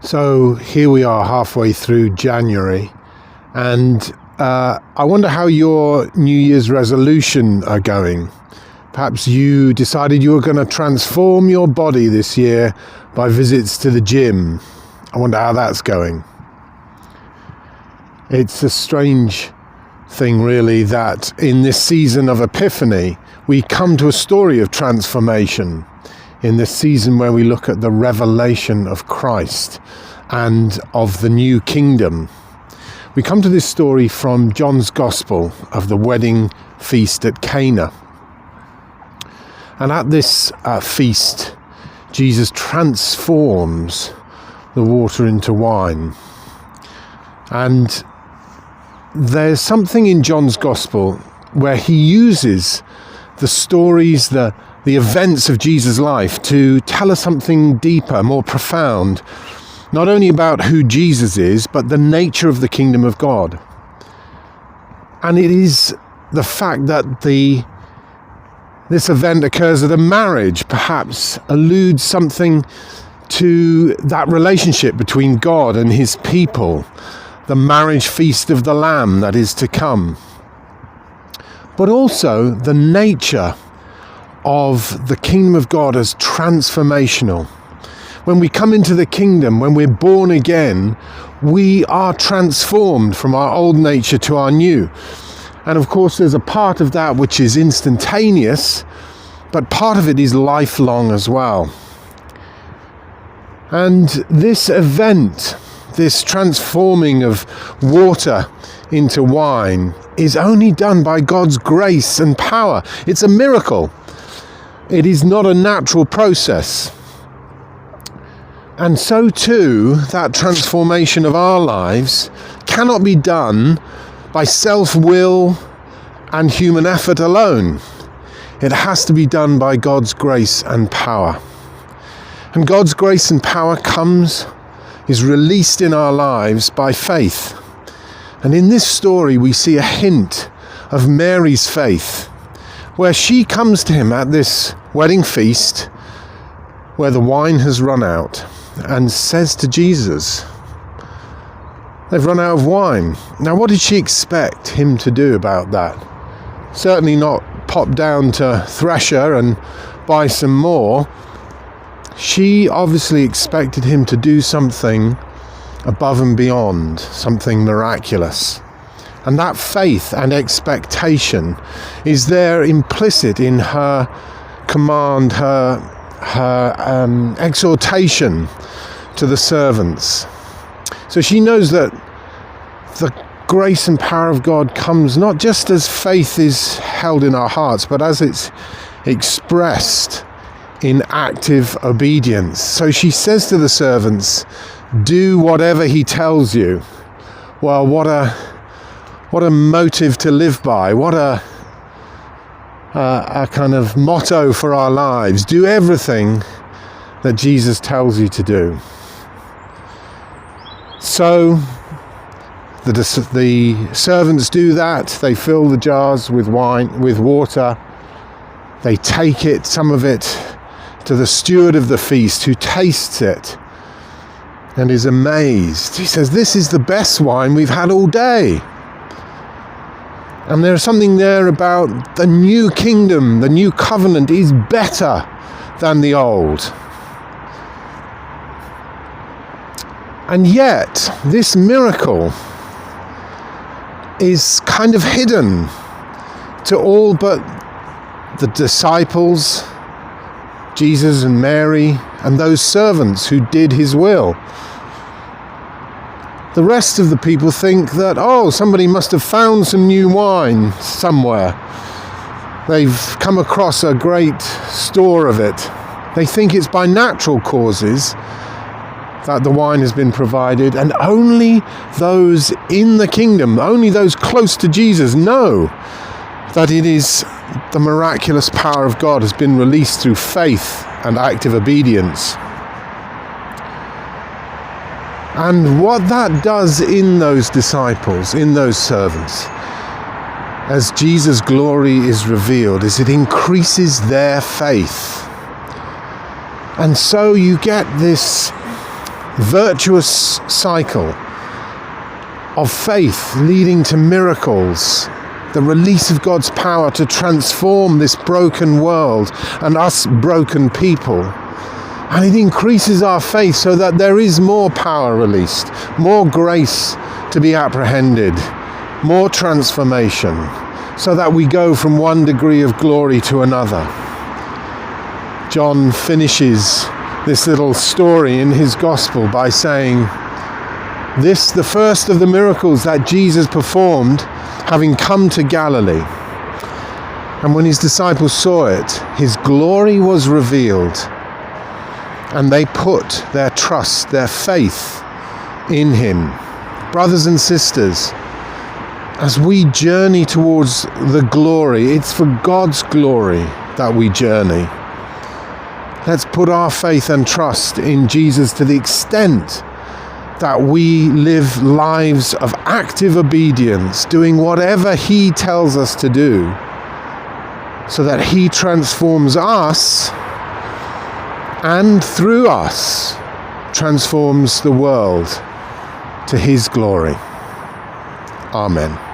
So here we are halfway through January, and I wonder how your New Year's resolution are going. Perhaps you decided you were going to transform your body this year by visits to the gym. I wonder how that's going. It's a strange thing, really, that in this season of Epiphany, we come to a story of transformation. In this season where we look at the revelation of Christ and of the new kingdom. We come to this story from John's Gospel of the wedding feast at Cana. And at this feast, Jesus transforms the water into wine. And there's something in John's Gospel where he uses the stories, the events of Jesus' life to tell us something deeper, more profound, not only about who Jesus is, but the nature of the kingdom of God. And it is the fact that this event occurs at a marriage, perhaps alludes something to that relationship between God and his people, the marriage feast of the Lamb that is to come. But also the nature of the kingdom of God as transformational. When we come into the kingdom, when we're born again, we are transformed from our old nature to our new. And of course, there's a part of that which is instantaneous, but part of it is lifelong as well. And this event, this transforming of water into wine, is only done by God's grace and power. It's a miracle. It is not a natural process. And so too, that transformation of our lives cannot be done by self-will and human effort alone. It has to be done by God's grace and power. And God's grace and power is released in our lives by faith. And in this story, we see a hint of Mary's faith, where she comes to him at this wedding feast where the wine has run out and says to Jesus, they've run out of wine. Now, what did she expect him to do about that? Certainly not pop down to Thresher and buy some more. She obviously expected him to do something above and beyond, something miraculous. And that faith and expectation is there implicit in her command, her exhortation to the servants. So she knows that the grace and power of God comes not just as faith is held in our hearts, but as it's expressed in active obedience. So she says to the servants, do whatever he tells you. Well, what a motive to live by. What a kind of motto for our lives. Do everything that Jesus tells you to do. So the servants do that. They fill the jars with water. They take it, some of it, to the steward of the feast, who tastes it and is amazed. He says, this is the best wine we've had all day. And there's something there about the new kingdom, the new covenant is better than the old. And yet, this miracle is kind of hidden to all but the disciples, Jesus and Mary, and those servants who did his will. The rest of the people think that, somebody must have found some new wine somewhere. They've come across a great store of it. They think it's by natural causes that the wine has been provided, and only those in the kingdom, only those close to Jesus know that it is the miraculous power of God has been released through faith and active obedience. And what that does in those disciples, in those servants, as Jesus' glory is revealed, is it increases their faith. And so you get this virtuous cycle of faith leading to miracles, the release of God's power to transform this broken world and us broken people. And it increases our faith so that there is more power released, more grace to be apprehended, more transformation, so that we go from one degree of glory to another. John finishes this little story in his gospel by saying, this, the first of the miracles that Jesus performed, having come to Galilee. And when his disciples saw it, his glory was revealed, and they put their trust, their faith in him. Brothers and sisters, as we journey towards the glory, it's for God's glory that we journey. Let's put our faith and trust in Jesus to the extent that we live lives of active obedience, doing whatever he tells us to do, so that he transforms us and through us transforms the world to his glory. Amen.